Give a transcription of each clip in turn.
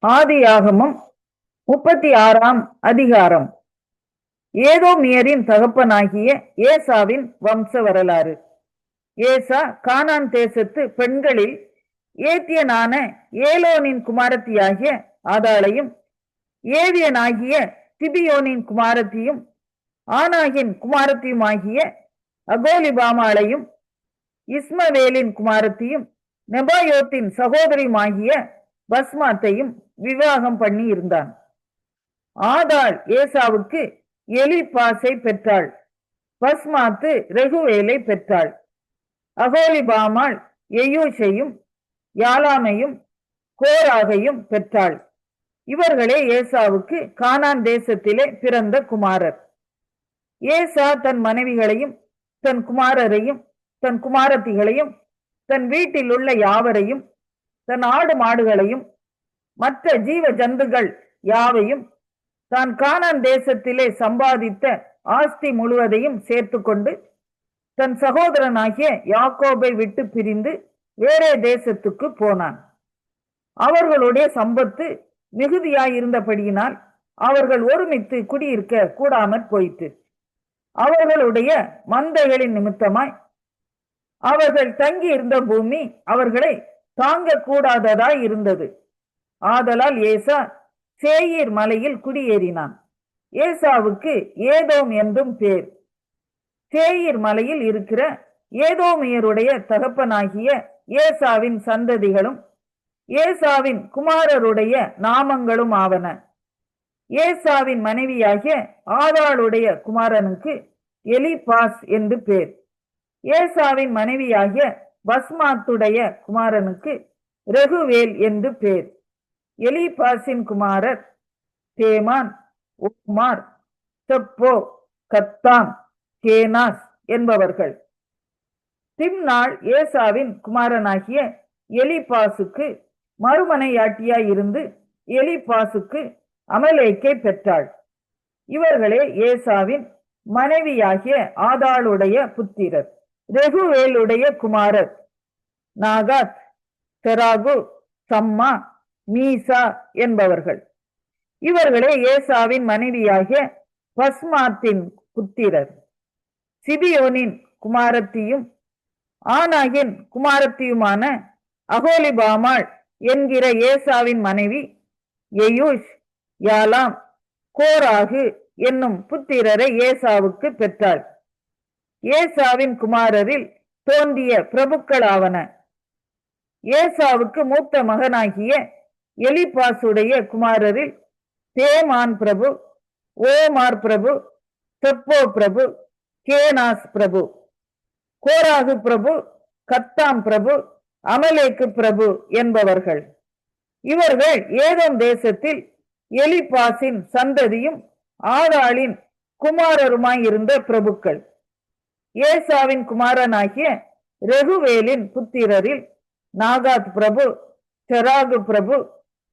ஆதியாகமம் 36ஆம் அதிகாரம். ஏதோமியரின் தகப்பனாகிய ஏசாவின் வம்ச வரலாறு. ஏசா கானான் தேசத்து பெண்களில் ஏத்தியனான ஏலோனின் குமாரத்தியாகிய ஆதாளையும், ஏவியனாகிய திபியோனின் குமாரத்தியும், ஆனாகின் குமாரத்தியுமாகிய அகோலிபாமாளையும், இஸ்மவேலின் குமாரத்தியும், நெபாயோத்தின் சகோதரியுமாகிய பஸ்மாத்தையும் விவாகம் பண்ணி இருந்தான். ஆதாள் ஏசாவுக்கு எலிப்பாசை பெற்றாள். பஸ்மாத்து ரெகுவேலை பெற்றாள். அகோலிபாமாள் எயூஷையும் யாலாமையும் கோராகையும் பெற்றாள். இவர்களே ஏசாவுக்கு கானான் தேசத்திலே பிறந்த குமாரர். ஏசா தன் மனைவிகளையும் தன் குமாரரையும் தன் குமாரத்திகளையும் தன் வீட்டில் உள்ள யாவரையும் தன் ஆடு மாடுகளையும் மற்ற ஜீவ ஜந்துகள் யாவையும் தான் கானான் தேசத்திலே சம்பாதித்த ஆஸ்தி முழுவதையும் சேர்த்து கொண்டு தன் சகோதரனாகிய யாக்கோபை விட்டு பிரிந்து வேறே தேசத்துக்கு போனான். அவர்களுடைய சம்பத்து மிகுதியாயிருந்தபடியினால் அவர்கள் ஒருமித்து குடியிருக்க கூடாமற் போயிற்று. அவர்களுடைய மந்தைகளின் நிமித்தமாய் அவர்கள் தங்கி இருந்த பூமி அவர்களை தாங்க கூடாததாய் இருந்தது. ஆதலால் ஏசா சேயீர் மலையில் குடியேறினான். ஏசாவுக்கு ஏதோம் என்றும் பேர். சேயீர் மலையில் இருக்கிற ஏதோமியருடைய தகப்பனாகிய ஏசாவின் சந்ததிகளும் ஏசாவின் குமாரருடைய நாமங்களும் ஆவன. ஏசாவின் மனைவியாகிய ஆதாளுடைய குமாரனுக்கு எலிபாஸ் என்று பேர். ஏசாவின் மனைவியாகிய பஸ்மாத்துடைய குமாரனுக்கு ரெகுவேல் என்று பேர். எலிபாசின் குமாரர் தேமான், ஓமார், செப்போ, கத்தான், கேனாஸ் என்பவர்கள். திம்னாள் ஏசாவின் குமாரனாகிய எலிபாசுக்கு மறுமனையாட்டியாயிருந்து எலிபாசுக்கு அமலேக்கை பெற்றாள். இவர்களே ஏசாவின் மனைவியாகிய ஆதாளுடைய புத்திரர். ரெகுவேலுடைய குமாரர் நாகாத், செராகு, சம்மா, மீசா என்பவர்கள். இவர்களே ஏசாவின் மனைவியாகிய பஸ்மாத்தின் புத்திரர். சிபியோனின் குமாரத்தியும் ஆனாகின் குமாரத்தியுமான அகோலிபாமாள் என்கிற ஏசாவின் மனைவி எயூஷ், யாலாம், கோராகு என்னும் புத்திரரை ஏசாவுக்கு பெற்றாள். ஏசாவின் குமாரரில் தோன்றிய பிரபுக்களாவன. ஏசாவுக்கு மூத்த மகனாகிய எலிபாசுடைய குமாரரில் தேமான் பிரபு, ஓமார் பிரபு, செப்போ பிரபு, கேனாஸ் பிரபு, கோராகு பிரபு, கத்தாம் பிரபு, அமலேக்கு பிரபு என்பவர்கள். இவர்கள் ஏதோம் தேசத்தில் எலிபாசின் சந்ததியும் ஆதாளின் குமாரருமாயிருந்த பிரபுக்கள். ஏசாவின் குமாரனாகிய ரெகுவேலின் புத்திரரில் நாகாத் பிரபு, செராகு பிரபு,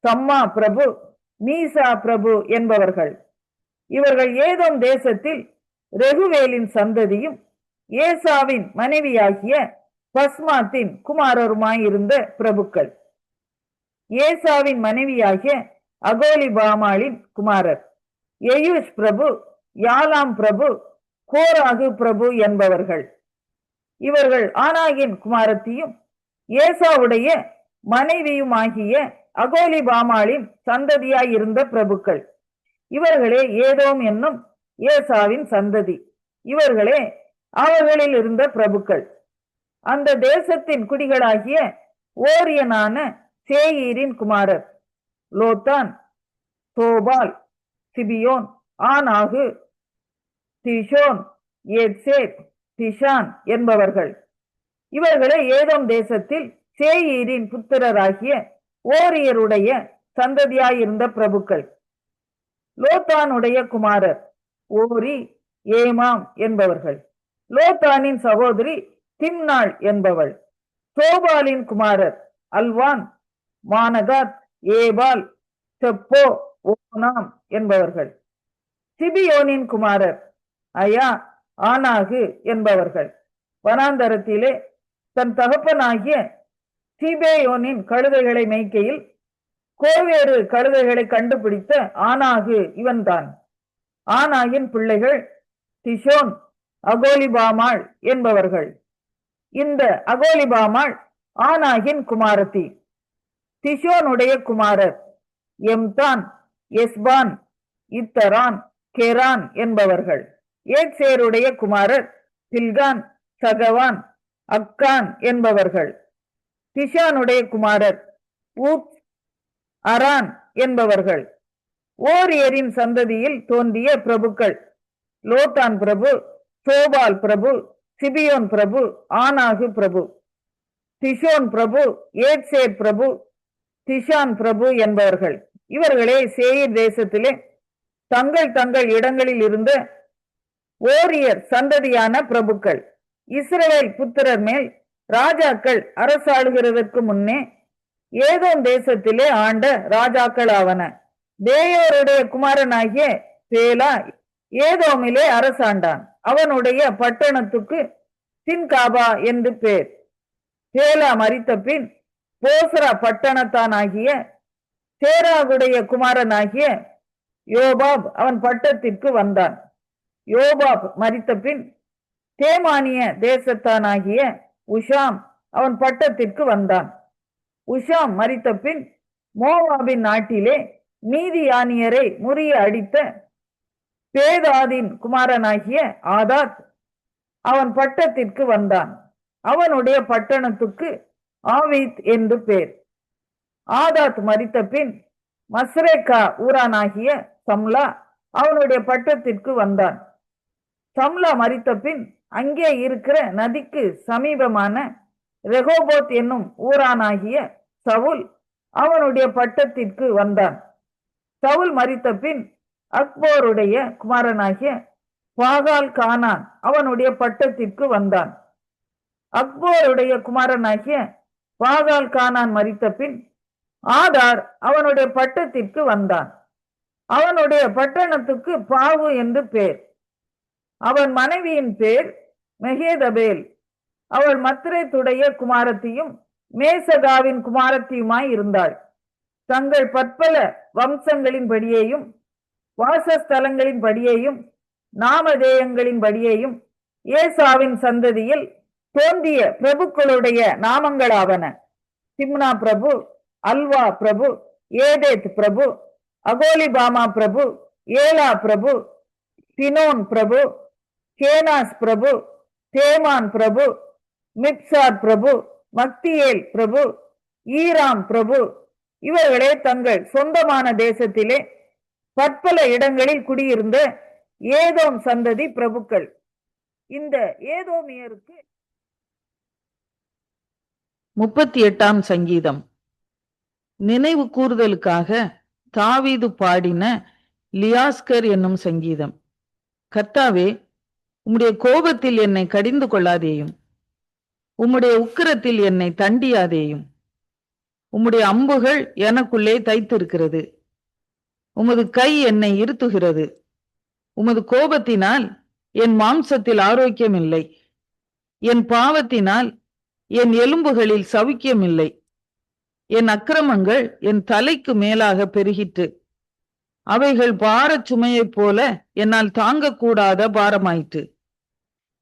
சம்மா பிரபு, மீசா பிரபு என்பவர்கள். இவர்கள் ஏதோம் தேசத்தில் ரெகுவேலின் சந்ததியும் ஏசாவின் மனைவியாகிய பஸ்மாத்தின் குமாரருமாயிருந்த பிரபுக்கள். ஏசாவின் மனைவியாகிய அகோலிபாமாளின் குமாரர் எயூஷ் பிரபு, யாலாம் பிரபு, கோராகு பிரபு என்பவர்கள். இவர்கள் ஆனாகின் குமாரத்தியும் ஏசாவுடைய மனைவியுமாகிய அகோலிபாமாளின் சந்ததியாயிருந்த பிரபுக்கள். இவர்களே ஏதோம் என்னும் ஏசாவின் சந்ததி. இவர்களே அவர்களில் இருந்த பிரபுக்கள். அந்த தேசத்தின் குடிகளாகிய ஓரியனான சேயீரின் குமாரர் லோத்தான், சோபால், சிபியோன், ஆனாகு, திஷோன், எத்சேத், திஷான் என்பவர்கள். இவர்களே ஏதோம் தேசத்தில் சேயீரின் புத்திரராகிய ஓரியருடைய சந்ததியாயிருந்த பிரபுக்கள். லோத்தானுடைய குமாரர் ஓரி, ஏமாம் என்பவர்கள். லோத்தானின் சகோதரி திம்னாள் என்பவள். சோபாலின் குமாரர் அல்வான், மானகாத், ஏபால், செப்போ, ஓனாம் என்பவர்கள். சிபியோனின் குமாரர் அயா, ஆனாகு என்பவர்கள். வனாந்தரத்திலே தன் தகப்பனாகிய சிபேயோனின் கழுதைகளை மேய்க்கையில் கோவேறு கழுதைகளை கண்டுபிடித்த ஆனாகு இவன்தான். ஆனாகின் பிள்ளைகள் திஷோன், அகோலிபாமாள் என்பவர்கள். இந்த அகோலிபாமாள் ஆனாகின் குமாரத்தி. திஷோனுடைய குமாரர் எம்தான், எஸ்பான், இத்தரான், கெரான் என்பவர்கள். ஏத்சேருடைய குமாரர் பில்கான், சகவான், அக்கான் என்பவர்கள். திஷானுடைய குமாரர் ஊத், அரான் என்பவர்கள். ஓரியரின் சந்ததியில் தோன்றிய பிரபுக்கள் லோத்தான் பிரபு, சோபால் பிரபு, சிபியோன் பிரபு, ஆனாகு பிரபு, திஷோன் பிரபு, ஏத்சேர் பிரபு, திஷான் பிரபு என்பவர்கள். இவர்களே சேயீர் தேசத்திலே தங்கள் தங்கள் இடங்களில் இருந்த ஓரியர் சந்ததியான பிரபுக்கள். இஸ்ரவேல் புத்திரர் மேல் ராஜாக்கள் அரசாளுகிறதற்கு முன்னே ஏதோம் தேசத்திலே ஆண்ட ராஜாக்கள் ஆவன. தேயோருடைய குமாரனாகிய பேலா ஏதோமிலே அரசாண்டான். அவனுடைய பட்டணத்துக்கு சின்காபா என்று பேர். பேலா மரித்த பின் போசரா பட்டணத்தானாகிய சேராகுடைய குமாரனாகிய யோபாப் அவன் பட்டத்திற்கு வந்தான். யோபாப் மரித்த பின் தேமானிய தேசத்தானாகிய உஷாம் அவன் பட்டத்திற்கு வந்தான். உஷாம் மரித்த பின் மோவாபின் நாட்டிலே மீதியானியரை முறிய அடித்த பேதாதின் குமாரனாகிய ஆதாத் அவன் பட்டத்திற்கு வந்தான். அவனுடைய பட்டணத்துக்கு ஆவீத் என்று பேர். ஆதாத் மரித்த பின் மஸ்ரேக்கா ஊரானாகிய சம்லா அவனுடைய பட்டத்திற்கு வந்தான். சம்லா மரித்த பின் அங்கே இருக்கிற நதிக்கு சமீபமான ரெகோபோத் என்னும் ஊரானாகிய சவுல் அவனுடைய பட்டத்திற்கு வந்தான். சவுல் மரித்த பின் அக்போருடைய குமாரனாகிய பாகால் கானான் அவனுடைய பட்டத்திற்கு வந்தான். அக்போருடைய குமாரனாகிய பாகால் கானான் மரித்த பின் ஆதார் அவனுடைய பட்டத்திற்கு வந்தான். அவனுடைய பட்டணத்துக்கு பாவு என்று பேர். அவன் மனைவியின் பேர் மெகேதபேல். அவள் மத்ரேத்துடைய குமாரத்தியும் மேசகாவின் குமாரத்தியுமாய் இருந்தாள். தங்கள் பற்பல வம்சங்களின் படியேயும் வாசஸ்தலங்களின் படியேயும் நாமதேயங்களின் படியேயும் ஏசாவின் சந்ததியில் தோன்றிய பிரபுக்களுடைய நாமங்களாவன: திம்னா பிரபு, அல்வா பிரபு, ஏதேத் பிரபு, அகோலிபாமா பிரபு, ஏலா பிரபு, பினோன் பிரபு, கேனாஸ் பிரபு, தேமான் பிரபு, மிப்சார் பிரபு, மக்தியேல் பிரபு, ஈராம் பிரபு. இவர்களே தங்கள் சொந்தமான தேசத்திலே பற்பல இடங்களில் குடியிருந்த ஏதோம் சந்ததி பிரபுக்கள். இந்த ஏதோமியருக்கு 38ஆம் சங்கீதம். நினைவு கூறுதலுக்காக தாவீது பாடின லியாஸ்கர் என்னும் சங்கீதம். கர்த்தாவே, உம்முடைய கோபத்தில் என்னை கடிந்து கொள்ளாதேயும், உம்முடைய உக்கிரத்தில் என்னை தண்டியாதேயும். உம்முடைய அம்புகள் எனக்குள்ளே தைத்திருக்கிறது, உமது கை என்னை இருத்துகிறது. உமது கோபத்தினால் என் மாம்சத்தில் ஆரோக்கியம் இல்லை, என் பாவத்தினால் என் எலும்புகளில் சவுக்கியம் இல்லை. என் அக்கிரமங்கள் என் தலைக்கு மேலாக பெருகிற்று, அவைகள் பாரச் சுமையைப் போல என்னால் தாங்கக்கூடாத பாரமாயிற்று.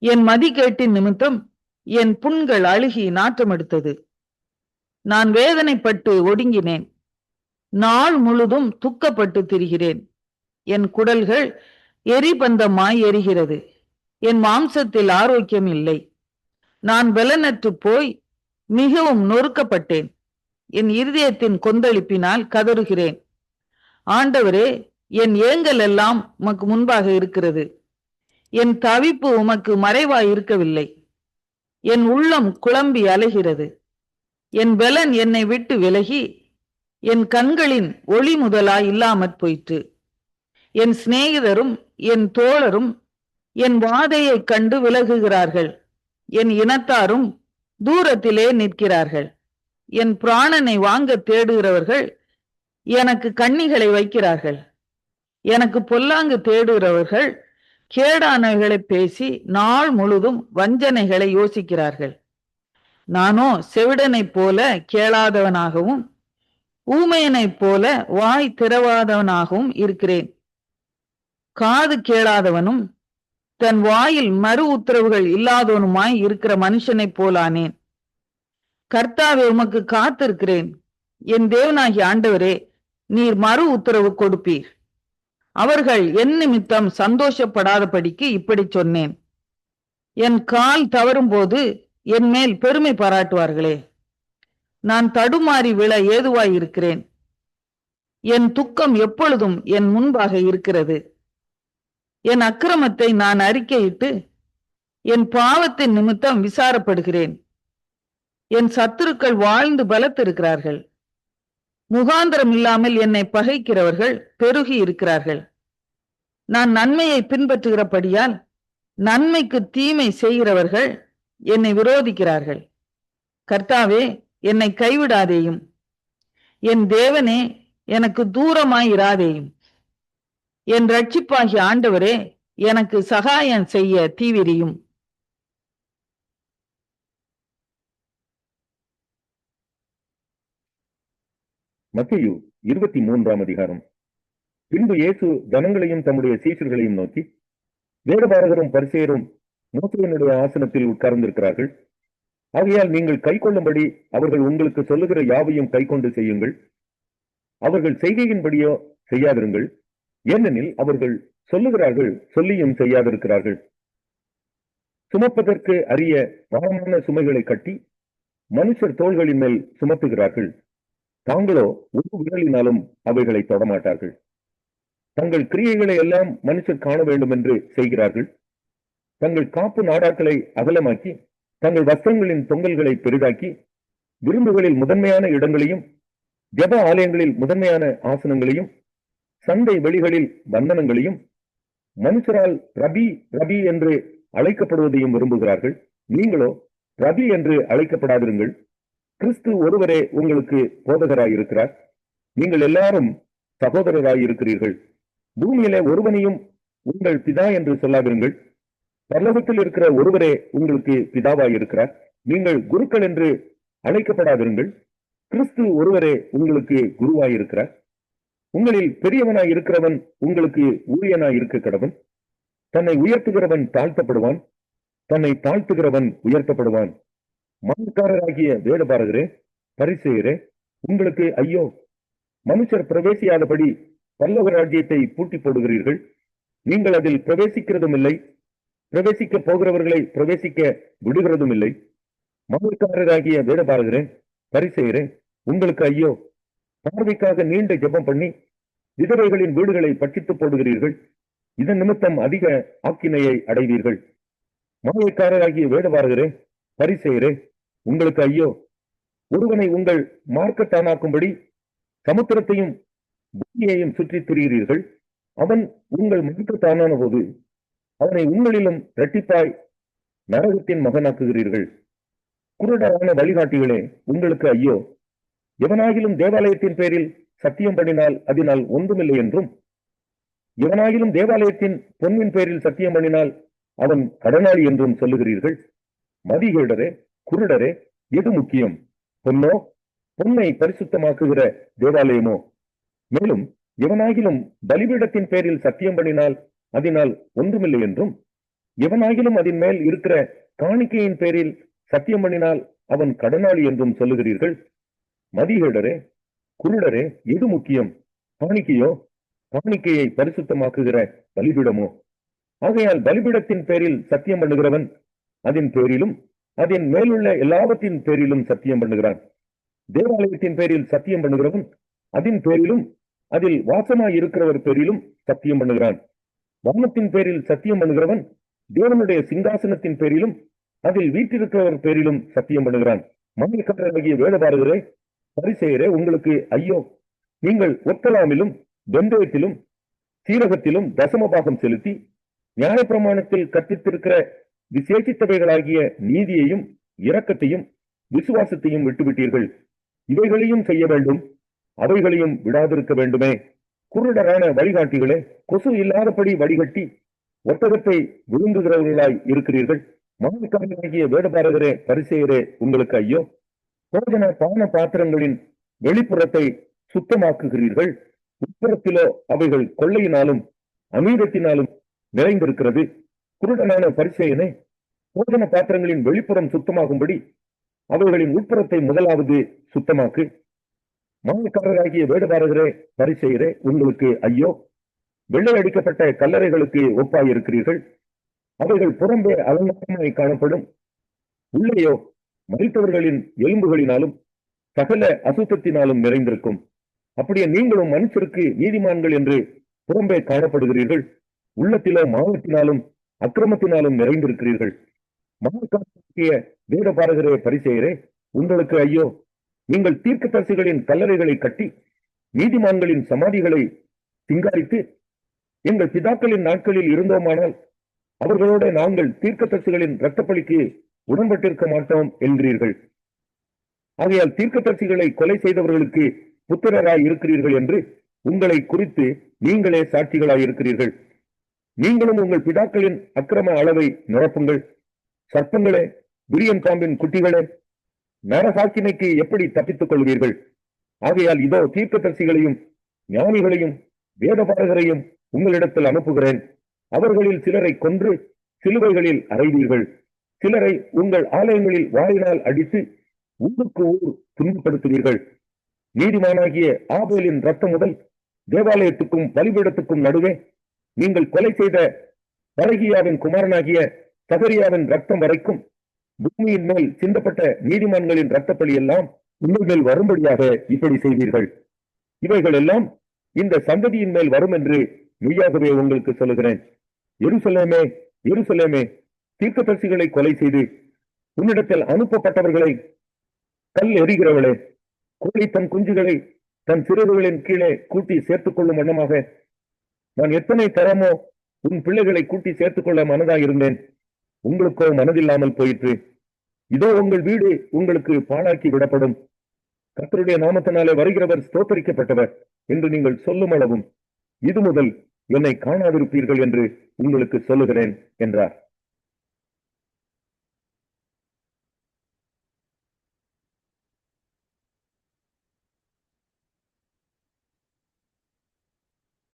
என் மதிகேட்டின் நிமித்தம் என் புண்கள் அழுகி நாற்றமெடுத்தது. நான் வேதனைப்பட்டு ஒடுங்கினேன், நாள் முழுதும் துக்கப்பட்டு திரிகிறேன். என் குடல்கள் எரிபந்தமாய் எரிகிறது, என் மாம்சத்தில் ஆரோக்கியம் இல்லை. நான் பலனற்று போய் மிகவும் நொறுக்கப்பட்டேன், என் இருதயத்தின் கொந்தளிப்பினால் கதறுகிறேன். ஆண்டவரே, என் ஏங்கல் எல்லாம் உமக்கு முன்பாக இருக்கிறது, என் தவிப்பு உமக்கு மறைவாய் இருக்கவில்லை. என் உள்ளம் குழம்பி அலைகிறது, என் பலன் என்னை விட்டு விலகி என் கண்களின் ஒளி முதலாய் இல்லாமற் போயிற்று. என் சிநேகிதரும் என் தோழரும் என் வாதையை கண்டு விலகுகிறார்கள், என் இனத்தாரும் தூரத்திலே நிற்கிறார்கள். என் பிராணனை வாங்க தேடுகிறவர்கள் எனக்கு கண்ணிகளை வைக்கிறார்கள். எனக்கு பொல்லாங்கு தேடுகிறவர்கள் கேடானவைகளை பேசி நாள் முழுதும் வஞ்சனைகளை யோசிக்கிறார்கள். நானோ செவிடனைப் போல கேளாதவனாகவும் ஊமையனைப் போல வாய் திறவாதவனாகவும் இருக்கிறேன். காது கேளாதவனும் தன் வாயில் மறு உத்தரவுகள் இல்லாதவனுமாய் இருக்கிற மனுஷனைப் போலானேன். கர்த்தாவே, உமக்கு காத்திருக்கிறேன். என் தேவனாகிய ஆண்டவரே, நீர் மறு உத்தரவு கொடுப்பீர். அவர்கள் என் நிமித்தம் சந்தோஷப்படாதபடிக்கு இப்படி சொன்னேன். என் கால் தவறும் போது என் மேல் பெருமை பாராட்டுவார்களே. நான் தடுமாறி விழ ஏதுவாயிருக்கிறேன். என் துக்கம் எப்பொழுதும் என் முன்பாக இருக்கிறது. என் அக்கிரமத்தை நான் அறிக்கையிட்டு என் பாவத்தின் நிமித்தம் விசாரப்படுகிறேன். என் சத்துருக்கள் வாழ்ந்து பலத்திருக்கிறார்கள். முகாந்திரம் இல்லாமல் என்னை பகைக்கிறவர்கள் பெருகி இருக்கிறார்கள். நான் நன்மையை பின்பற்றுகிறபடியால் நன்மைக்கு தீமை செய்கிறவர்கள் என்னை விரோதிக்கிறார்கள். கர்த்தாவே, என்னை கைவிடாதேயும். என் தேவனே, எனக்கு தூரமாயிராதேயும். என் ரட்சிப்பாகிய ஆண்டவரே, எனக்கு சகாயம் செய்ய தீவிரியும். மத்தேயு 23ஆம் அதிகாரம். பின்பு இயேசு ஜனங்களையும் தம்முடைய சீஷர்களையும் நோக்கி, வேதபாரகரும் பரிசேயரும் மோசேயினுடைய ஆசனத்தில் உட்கார்ந்திருக்கிறார்கள். ஆகையால் நீங்கள் கை கொள்ளும்படி அவர்கள் உங்களுக்கு சொல்லுகிற யாவையும் கை கொண்டு செய்யுங்கள். அவர்கள் செய்கையின்படியோ செய்யாதிருங்கள். ஏனெனில் அவர்கள் சொல்லுகிறார்கள், சொல்லியும் செய்யாதிருக்கிறார்கள். சுமப்பதற்கு அரிய பாரமான சுமைகளை கட்டி மனுஷர் தோள்களின் மேல் சுமத்துகிறார்கள். தாங்களோ ஒரு விரலினாலும் அவைகளை தொடமாட்டார்கள். தங்கள் கிரியைகளை எல்லாம் மனுஷர் காண வேண்டும் என்று செய்கிறார்கள். தங்கள் காப்பு நாடாக்களை அகலமாக்கி தங்கள் வஸ்திரங்களின் தொங்கல்களை பெரிதாக்கி விருந்துகளில் முதன்மையான இடங்களையும் ஜெப ஆலயங்களில் முதன்மையான ஆசனங்களையும் சந்தை வெளிகளில் பந்தனங்களையும் மனுஷரால் ரபி ரபி என்று அழைக்கப்படுவதையும் விரும்புகிறார்கள். நீங்களோ ரபி என்று அழைக்கப்படாதிருங்கள். கிறிஸ்து ஒருவரே உங்களுக்கு போதகராயிருக்கிறார். நீங்கள் எல்லாரும் சகோதரராயிருக்கிறீர்கள். பூமியிலே ஒருவனையும் உங்கள் பிதா என்று சொல்லாதிருங்கள். பரலோகத்தில் இருக்கிற ஒருவரே உங்களுக்கு பிதாவாயிருக்கிறார். நீங்கள் குருக்கள் என்று அழைக்கப்படாதிருங்கள். கிறிஸ்து ஒருவரே உங்களுக்கு குருவாயிருக்கிறார். உங்களில் பெரியவனாய் இருக்கிறவன் உங்களுக்கு ஊழியனாய் இருக்க கடவன். தன்னை உயர்த்துகிறவன் தாழ்த்தப்படுவான், தன்னை தாழ்த்துகிறவன் உயர்த்தப்படுவான். மாயக்காரராகிய வேதபாரகரே, பரிசேயரே, உங்களுக்கு ஐயோ! மனுஷர் பிரவேசியாதபடி பரலோக ராஜ்யத்தை பூட்டி போடுகிறீர்கள். நீங்கள் அதில் பிரவேசிக்கிறதும் இல்லை, பிரவேசிக்க போகிறவர்களை பிரவேசிக்க விடுகிறதும் இல்லை. மாயக்காரராகிய வேதபாரகரே, பரிசேயரே, உங்களுக்கு ஐயோ! பார்வைக்காக நீண்ட ஜெபம் பண்ணி விதவைகளின் வீடுகளை பட்சித்து போடுகிறீர்கள். இதன் நிமித்தம் அதிக ஆக்கினையை அடைவீர்கள். மாயக்காரராகிய வேதபாரகரே, பரிசேயரே, உங்களுக்கு ஐயோ! ஒருவனை உங்கள் மார்க்கத்தானாக்கும்படி சமுத்திரத்தையும் பூமியையும் சுற்றி திரிகிறீர்கள். அவன் உங்கள் மார்க்கத்தானான போது அவனை உங்களிலும் இரட்டிப்பாய் நரகத்தின் மகனாக்குகிறீர்கள். குருடரான வழிகாட்டிகளே, உங்களுக்கு ஐயோ! எவனாகிலும் தேவாலயத்தின் பேரில் சத்தியம் பண்ணினால் அதனால் ஒன்றுமில்லை என்றும், எவனாகிலும் தேவாலயத்தின் பொன்னின் பேரில் சத்தியம் பண்ணினால் அவன் கடனாளி என்றும் சொல்லுகிறீர்கள். மதிகேடரே, குருடரே, எது முக்கியம்? பொன்னோ, பொன்னை பரிசுத்தமாக்குகிற தேவாலயமோ? மேலும் எவனாகிலும் பலிபீடத்தின் பேரில் சத்தியம் பண்ணினால் அதனால் ஒன்றுமில்லை என்றும், எவனாகிலும் அதன் மேல் இருக்கிற காணிக்கையின் பேரில் சத்தியம் பண்ணினால் அவன் கடனாளி என்றும் சொல்லுகிறீர்கள். மதிகேடரே, குருடரே, எது முக்கியம்? காணிக்கையோ, காணிக்கையை பரிசுத்தமாக்குகிற பலிபீடமோ? ஆகையால் பலிபீடத்தின் பேரில் சத்தியம் பண்ணுகிறவன் அதன் பேரிலும் அதன் மேலுள்ள எல்லாவற்றின் பேரிலும் சத்தியம் பண்ணுகிறான். தேவாலயத்தின் பேரில் சத்தியம் பண்ணுகிறவன் அதன் பேரிலும் அதில் வாசமாய் இருக்கிறவர் பேரிலும் சத்தியம் பண்ணுகிறான். வானத்தின் பேரில் சத்தியம் பண்ணுகிறவன் தேவனுடைய சிங்காசனத்தின் பேரிலும் அதில் வீற்றிருக்கிறவர் பேரிலும் சத்தியம் பண்ணுகிறான். மாயக்காரராகிய வேதபாரகரே, பரிசேயரே, உங்களுக்கு ஐயோ! நீங்கள் ஒத்தலாமிலும் வெந்தயத்திலும் சீரகத்திலும் தசமபாகம் செலுத்தி நியாயப்பிரமாணத்தில் கற்பித்திருக்கிற விசேஷித்தவைகளாகிய நீதியையும் இரக்கத்தையும் விசுவாசத்தையும் விட்டுவிட்டீர்கள். இவைகளையும் செய்ய வேண்டும், அவைகளையும் விடாதிருக்க வேண்டுமே. குருடரான வழிகாட்டிகளே, கொசு இல்லாதபடி வடிகட்டி ஒட்டகத்தை விழுங்குகிறவர்களாய் இருக்கிறீர்கள். மாயக்காரராகிய வேதபாரகரே, பரிசேயரே, உங்களுக்கு ஐயோ! போஜன பான பாத்திரங்களின் வெளிப்புறத்தை சுத்தமாக்குகிறீர்கள், உட்புறத்திலோ அவைகள் கொள்ளையினாலும் அநீதத்தினாலும் நிறைந்திருக்கிறது. குருடனான பரிசேயனே, போஜன பாத்திரங்களின் வெளிப்புறம் சுத்தமாகும்படி அவைகளின் உட்புறத்தை முதலாவது சுத்தமாக்கு. மாயக்காரராகிய வேடபாரகரே, பரிசேயரே, உங்களுக்கு ஐயோ! வெள்ளை அடிக்கப்பட்ட கல்லறைகளுக்கு ஒப்பாயிருக்கிறீர்கள். அவைகள் புறம்பே அலங்காரமாய் காணப்படும், உள்ளேயோ மரித்தவர்களின் எலும்புகளினாலும் சகல அசுத்தத்தினாலும் நிறைந்திருக்கும். அப்படியே நீங்களும் மனுஷருக்கு நீதிமான்கள் என்று புறம்பே காணப்படுகிறீர்கள், உள்ளத்திலோ மாயத்தினாலும் அக்கிரமத்தினாலும் நிறைந்திருக்கிறீர்கள். மாயக்காரராகிய வேடபாரகரே, பரிசேயரே, உங்களுக்கு ஐயோ! நீங்கள் தீர்க்கதரிசிகளின் கல்லறைகளை கட்டி நீதிமான்களின் சமாதிகளை சிங்காரித்து, எங்கள் பிதாக்களின் நாட்களில் இருந்தோமானால் அவர்களோட நாங்கள் தீர்க்கதரிசிகளின் இரத்தப்பழிக்கு உடன்பட்டிருக்க மாட்டோம் என்கிறீர்கள். ஆகையால் தீர்க்கதரிசிகளை கொலை செய்தவர்களுக்கு புத்திரராய் இருக்கிறீர்கள் என்று உங்களை குறித்து நீங்களே சாட்சிகளாய் இருக்கிறீர்கள். நீங்களும் உங்கள் பிதாக்களின் அக்கிரம அளவை நிரப்புங்கள். சர்ப்பங்களே, விரியன் பாம்பின் குட்டிகளே, நரகாக்கினைக்கு எப்படி தப்பித்துக் கொள்வீர்கள்? ஆகையால் இதோ தீர்க்கதரிசிகளையும் ஞானிகளையும் வேதபாரகரையும் உங்களிடத்தில் அனுப்புகிறேன். அவர்களில் சிலரை கொன்று சிலுவைகளில் அறைவீர்கள், சிலரை உங்கள் ஆலயங்களில் வாயினால் அடித்து ஊருக்கு ஊர் துன்பப்படுத்துவீர்கள். நீதிமானாகிய ஆபேலின் ரத்தம் முதல் தேவாலயத்துக்கும் பலிபீடத்துக்கும் நடுவே நீங்கள் கொலை செய்த பரகியாவின் குமாரனாகிய சகரியாவின் ரத்தம் வரைக்கும் பூமியின் மேல் சிந்தப்பட்ட நீதிமான்களின் இரத்தப்பலி எல்லாம் உங்கள் மேல் வரும்படியாக இப்படி செய்வீர்கள். இவைகள் எல்லாம் இந்த சந்ததியின் மேல் வரும் என்று மெய்யாகவே உங்களுக்கு சொல்லுகிறேன். எருசலேமே, எருசலேமே, தீர்க்கதரிசிகளை கொலை செய்து உன்னிடத்தில் அனுப்பப்பட்டவர்களை கல் எறிகிறவளே, கோழி தன் குஞ்சுகளை தன் சிறுவர்களின் கீழே கூட்டி சேர்த்துக் கொள்ளும் வண்ணமாக நான் எத்தனை தரமோ உன் பிள்ளைகளை கூட்டி சேர்த்துக் கொள்ள மனதாயிருந்தேன், உங்களுக்கோ மனதில்லாமல் போயிற்று. இதோ உங்கள் வீடு உங்களுக்கு பாழாக்கி விடப்படும். கர்த்தருடைய நாமத்தினாலே வருகிறவர் ஸ்தோத்தரிக்கப்பட்டவர் என்று நீங்கள் சொல்லும் அளவும் இது முதல் என்னை காணாதிருப்பீர்கள் என்று உங்களுக்கு சொல்லுகிறேன் என்றார்.